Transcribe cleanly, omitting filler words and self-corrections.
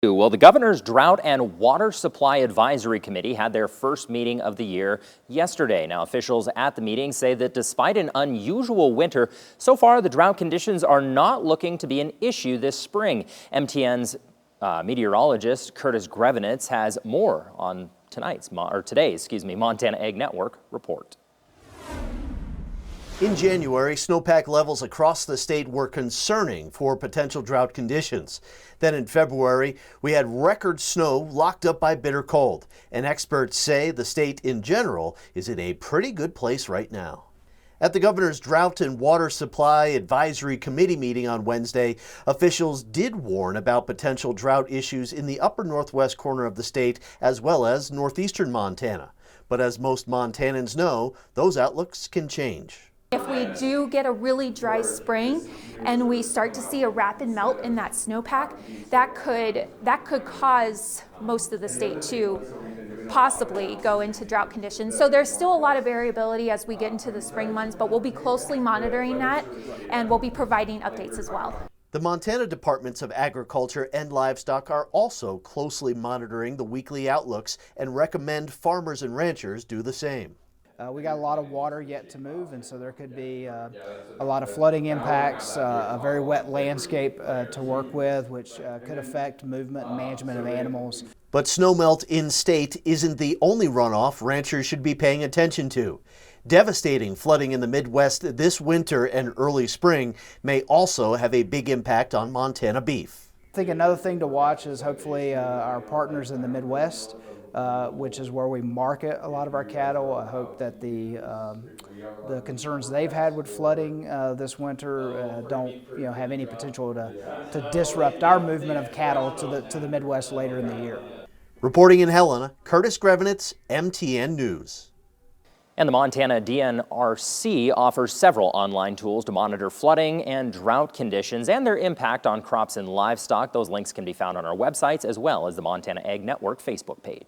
Well, the governor's Drought and Water Supply Advisory Committee had their first meeting of the year yesterday. Now, officials at the meeting say that despite an unusual winter, so far the drought conditions are not looking to be an issue this spring. MTN's meteorologist Curtis Grevenitz has more on today's Montana Ag Network report. In January, snowpack levels across the state were concerning for potential drought conditions. Then in February, we had record snow locked up by bitter cold, and experts say the state in general is in a pretty good place right now. At the governor's Drought and Water Supply Advisory Committee meeting on Wednesday, officials did warn about potential drought issues in the upper northwest corner of the state as well as northeastern Montana. But as most Montanans know, those outlooks can change. If we do get a really dry spring and we start to see a rapid melt in that snowpack, that could cause most of the state to possibly go into drought conditions. So there's still a lot of variability as we get into the spring months, but we'll be closely monitoring that and we'll be providing updates as well. The Montana Departments of Agriculture and Livestock are also closely monitoring the weekly outlooks and recommend farmers and ranchers do the same. We got a lot of water yet to move, and so there could be a lot of flooding impacts, a very wet landscape to work with, which could affect movement and management of animals. But snowmelt in state isn't the only runoff ranchers should be paying attention to. Devastating flooding in the Midwest this winter and early spring may also have a big impact on Montana beef. I think another thing to watch is hopefully our partners in the Midwest, which is where we market a lot of our cattle. I hope that the concerns they've had with flooding this winter don't have any potential to disrupt our movement of cattle to the Midwest later in the year. Reporting in Helena, Curtis Grevenitz, MTN News. And the Montana DNRC offers several online tools to monitor flooding and drought conditions and their impact on crops and livestock. Those links can be found on our websites as well as the Montana Ag Network Facebook page.